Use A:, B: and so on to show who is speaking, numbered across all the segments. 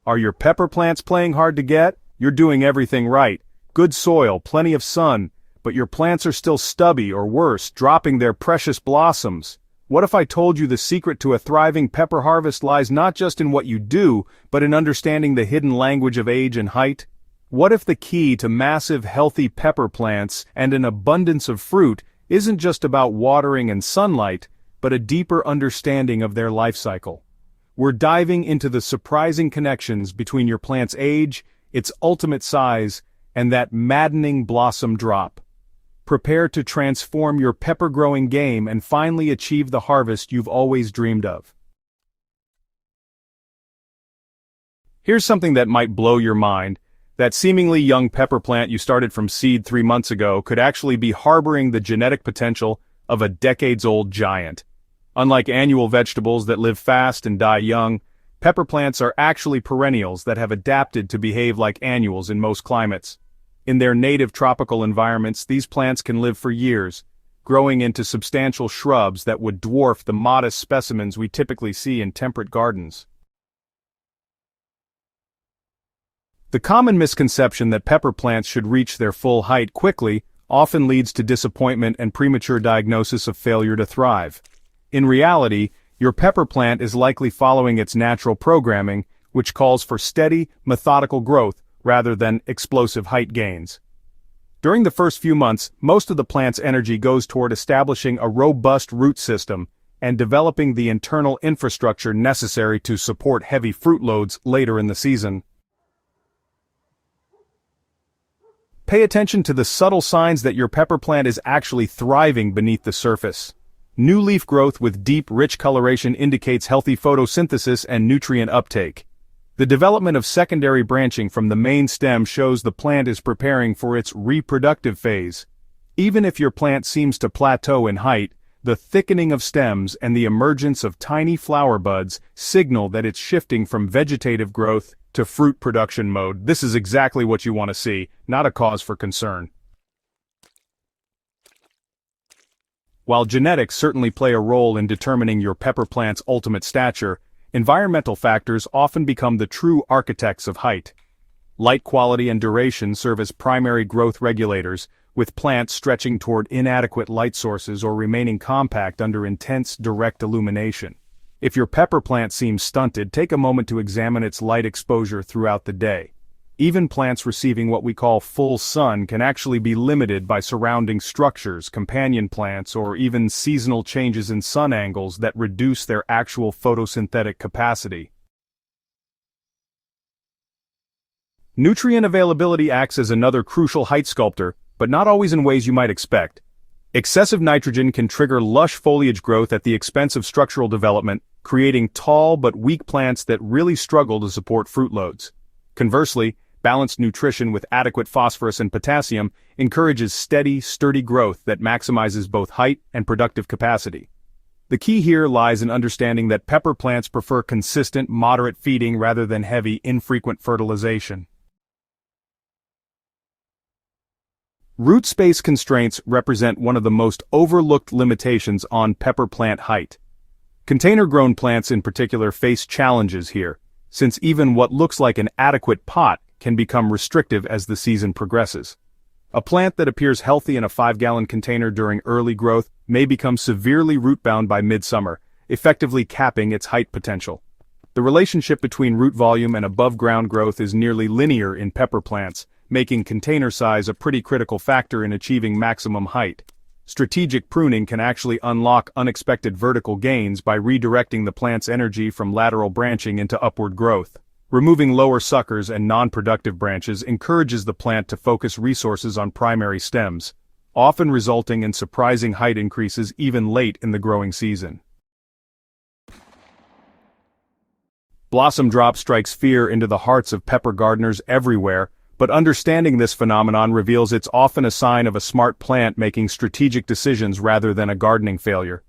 A: Are your pepper plants playing hard to get? You're doing everything right. Good soil, plenty of sun, but your plants are still stubby or worse, dropping their precious blossoms. What if I told you the secret to a thriving pepper harvest lies not just in what you do, but in understanding the hidden language of age and height? What if the key to massive, healthy pepper plants and an abundance of fruit isn't just about watering and sunlight, but a deeper understanding of their life cycle? We're diving into the surprising connections between your plant's age, its ultimate size, and that maddening blossom drop. Prepare to transform your pepper-growing game and finally achieve the harvest you've always dreamed of. Here's something that might blow your mind. That seemingly young pepper plant you started from seed 3 months ago could actually be harboring the genetic potential of a decades-old giant. Unlike annual vegetables that live fast and die young, pepper plants are actually perennials that have adapted to behave like annuals in most climates. In their native tropical environments, these plants can live for years, growing into substantial shrubs that would dwarf the modest specimens we typically see in temperate gardens. The common misconception that pepper plants should reach their full height quickly often leads to disappointment and premature diagnosis of failure to thrive. In reality, your pepper plant is likely following its natural programming, which calls for steady, methodical growth rather than explosive height gains. During the first few months, most of the plant's energy goes toward establishing a robust root system and developing the internal infrastructure necessary to support heavy fruit loads later in the season. Pay attention to the subtle signs that your pepper plant is actually thriving beneath the surface. New leaf growth with deep, rich coloration indicates healthy photosynthesis and nutrient uptake. The development of secondary branching from the main stem shows the plant is preparing for its reproductive phase. Even if your plant seems to plateau in height, the thickening of stems and the emergence of tiny flower buds signal that it's shifting from vegetative growth to fruit production mode. This is exactly what you want to see, not a cause for concern. While genetics certainly play a role in determining your pepper plant's ultimate stature, environmental factors often become the true architects of height. Light quality and duration serve as primary growth regulators, with plants stretching toward inadequate light sources or remaining compact under intense direct illumination. If your pepper plant seems stunted, take a moment to examine its light exposure throughout the day. Even plants receiving what we call full sun can actually be limited by surrounding structures, companion plants, or even seasonal changes in sun angles that reduce their actual photosynthetic capacity. Nutrient availability acts as another crucial height sculptor, but not always in ways you might expect. Excessive nitrogen can trigger lush foliage growth at the expense of structural development, creating tall but weak plants that really struggle to support fruit loads. Conversely, balanced nutrition with adequate phosphorus and potassium encourages steady, sturdy growth that maximizes both height and productive capacity. The key here lies in understanding that pepper plants prefer consistent, moderate feeding rather than heavy, infrequent fertilization. Root space constraints represent one of the most overlooked limitations on pepper plant height. Container-grown plants in particular face challenges here, since even what looks like an adequate pot can become restrictive as the season progresses. A plant that appears healthy in a 5-gallon container during early growth may become severely root-bound by midsummer, effectively capping its height potential. The relationship between root volume and above-ground growth is nearly linear in pepper plants, making container size a pretty critical factor in achieving maximum height. Strategic pruning can actually unlock unexpected vertical gains by redirecting the plant's energy from lateral branching into upward growth. Removing lower suckers and non-productive branches encourages the plant to focus resources on primary stems, often resulting in surprising height increases even late in the growing season. Blossom drop strikes fear into the hearts of pepper gardeners everywhere, but understanding this phenomenon reveals it's often a sign of a smart plant making strategic decisions rather than a gardening failure.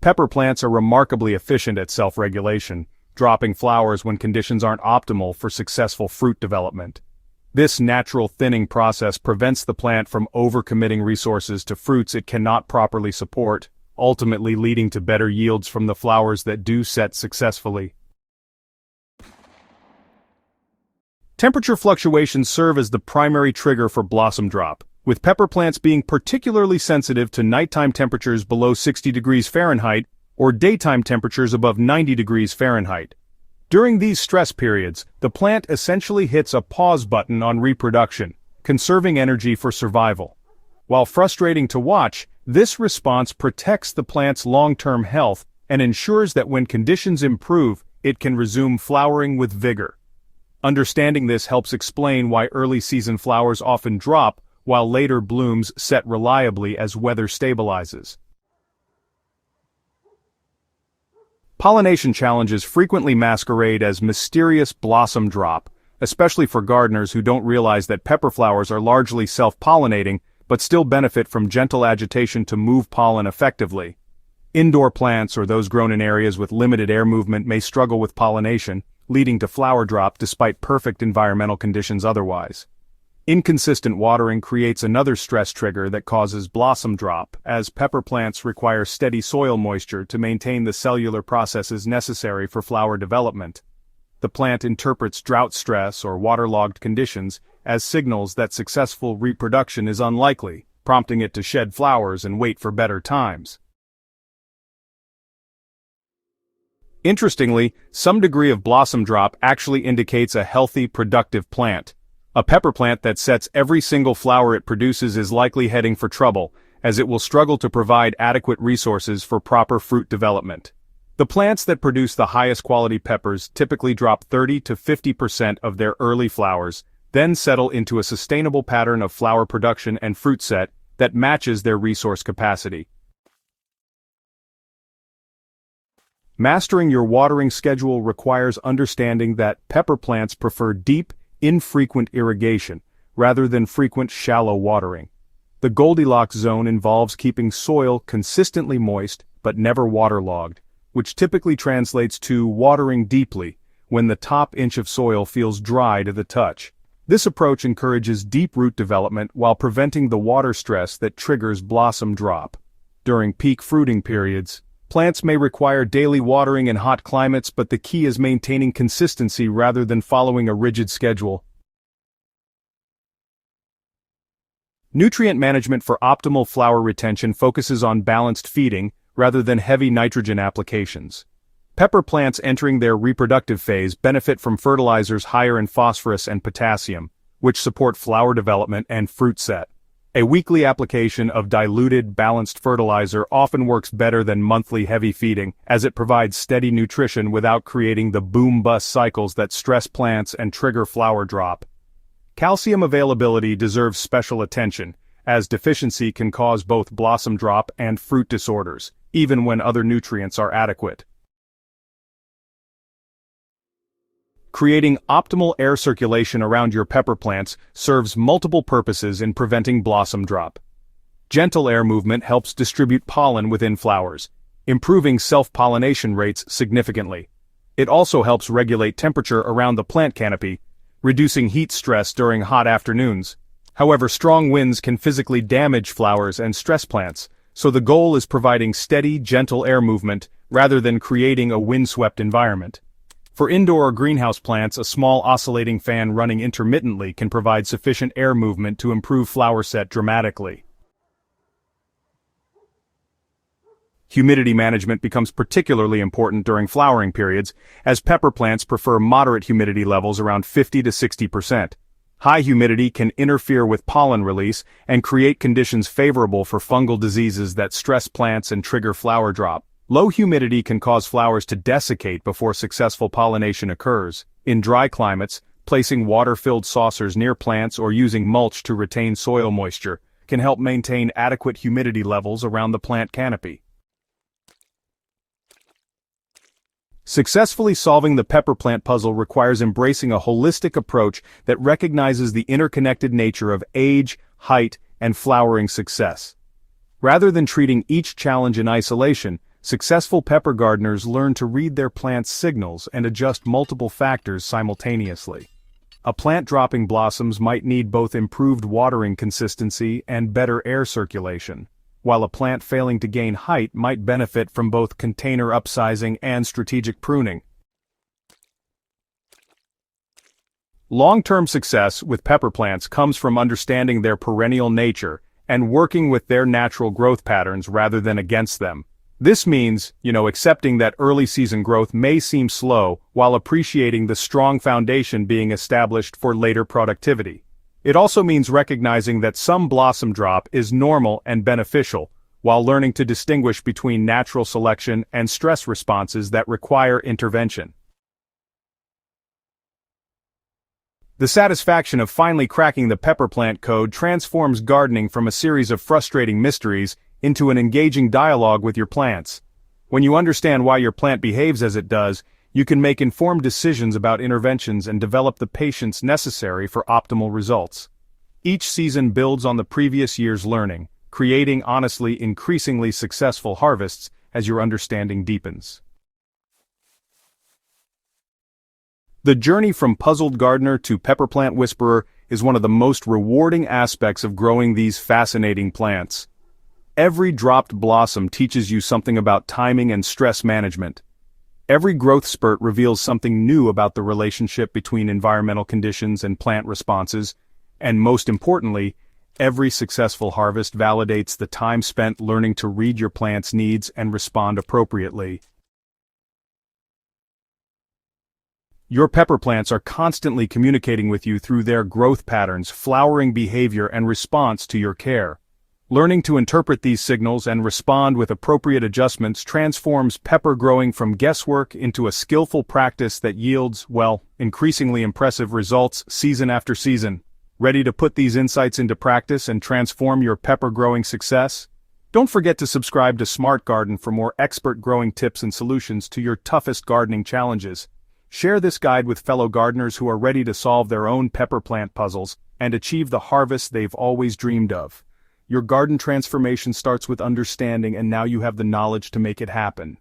A: Pepper plants are remarkably efficient at self-regulation, dropping flowers when conditions aren't optimal for successful fruit development. This natural thinning process prevents the plant from overcommitting resources to fruits it cannot properly support, ultimately leading to better yields from the flowers that do set successfully. Temperature fluctuations serve as the primary trigger for blossom drop, with pepper plants being particularly sensitive to nighttime temperatures below 60 degrees Fahrenheit or daytime temperatures above 90 degrees Fahrenheit. During these stress periods, the plant essentially hits a pause button on reproduction, conserving energy for survival. While frustrating to watch, this response protects the plant's long-term health and ensures that when conditions improve, it can resume flowering with vigor. Understanding this helps explain why early-season flowers often drop while later blooms set reliably as weather stabilizes. Pollination challenges frequently masquerade as mysterious blossom drop, especially for gardeners who don't realize that pepper flowers are largely self-pollinating but still benefit from gentle agitation to move pollen effectively. Indoor plants or those grown in areas with limited air movement may struggle with pollination, leading to flower drop despite perfect environmental conditions otherwise. Inconsistent watering creates another stress trigger that causes blossom drop, as pepper plants require steady soil moisture to maintain the cellular processes necessary for flower development. The plant interprets drought stress or waterlogged conditions as signals that successful reproduction is unlikely, prompting it to shed flowers and wait for better times. Interestingly, some degree of blossom drop actually indicates a healthy, productive plant. A pepper plant that sets every single flower it produces is likely heading for trouble, as it will struggle to provide adequate resources for proper fruit development. The plants that produce the highest quality peppers typically drop 30 to 50% of their early flowers, then settle into a sustainable pattern of flower production and fruit set that matches their resource capacity. Mastering your watering schedule requires understanding that pepper plants prefer deep, infrequent irrigation, rather than frequent shallow watering. The Goldilocks zone involves keeping soil consistently moist but never waterlogged, which typically translates to watering deeply when the top inch of soil feels dry to the touch. This approach encourages deep root development while preventing the water stress that triggers blossom drop. During peak fruiting periods, plants may require daily watering in hot climates, but the key is maintaining consistency rather than following a rigid schedule. Nutrient management for optimal flower retention focuses on balanced feeding rather than heavy nitrogen applications. Pepper plants entering their reproductive phase benefit from fertilizers higher in phosphorus and potassium, which support flower development and fruit set. A weekly application of diluted, balanced fertilizer often works better than monthly heavy feeding, as it provides steady nutrition without creating the boom-bust cycles that stress plants and trigger flower drop. Calcium availability deserves special attention, as deficiency can cause both blossom drop and fruit disorders, even when other nutrients are adequate. Creating optimal air circulation around your pepper plants serves multiple purposes in preventing blossom drop. Gentle air movement helps distribute pollen within flowers, improving self-pollination rates significantly. It also helps regulate temperature around the plant canopy, reducing heat stress during hot afternoons. However, strong winds can physically damage flowers and stress plants, so the goal is providing steady, gentle air movement rather than creating a windswept environment. For indoor or greenhouse plants, a small oscillating fan running intermittently can provide sufficient air movement to improve flower set dramatically. Humidity management becomes particularly important during flowering periods, as pepper plants prefer moderate humidity levels around 50 to 60%. High humidity can interfere with pollen release and create conditions favorable for fungal diseases that stress plants and trigger flower drop. Low humidity can cause flowers to desiccate before successful pollination occurs. In dry climates, placing water-filled saucers near plants or using mulch to retain soil moisture can help maintain adequate humidity levels around the plant canopy. Successfully solving the pepper plant puzzle requires embracing a holistic approach that recognizes the interconnected nature of age, height, and flowering success. Rather than treating each challenge in isolation, successful pepper gardeners learn to read their plant's signals and adjust multiple factors simultaneously. A plant dropping blossoms might need both improved watering consistency and better air circulation, while a plant failing to gain height might benefit from both container upsizing and strategic pruning. Long-term success with pepper plants comes from understanding their perennial nature and working with their natural growth patterns rather than against them. This means, accepting that early season growth may seem slow while appreciating the strong foundation being established for later productivity. It also means recognizing that some blossom drop is normal and beneficial, while learning to distinguish between natural selection and stress responses that require intervention. The satisfaction of finally cracking the pepper plant code transforms gardening from a series of frustrating mysteries into an engaging dialogue with your plants. When you understand why your plant behaves as it does, you can make informed decisions about interventions and develop the patience necessary for optimal results. Each season builds on the previous year's learning, creating honestly increasingly successful harvests as your understanding deepens. The journey from puzzled gardener to pepper plant whisperer is one of the most rewarding aspects of growing these fascinating plants. Every dropped blossom teaches you something about timing and stress management. Every growth spurt reveals something new about the relationship between environmental conditions and plant responses, and most importantly, every successful harvest validates the time spent learning to read your plant's needs and respond appropriately. Your pepper plants are constantly communicating with you through their growth patterns, flowering behavior, and response to your care. Learning to interpret these signals and respond with appropriate adjustments transforms pepper growing from guesswork into a skillful practice that yields, increasingly impressive results season after season. Ready to put these insights into practice and transform your pepper growing success? Don't forget to subscribe to Smart Garden for more expert growing tips and solutions to your toughest gardening challenges. Share this guide with fellow gardeners who are ready to solve their own pepper plant puzzles and achieve the harvest they've always dreamed of. Your garden transformation starts with understanding, and now you have the knowledge to make it happen.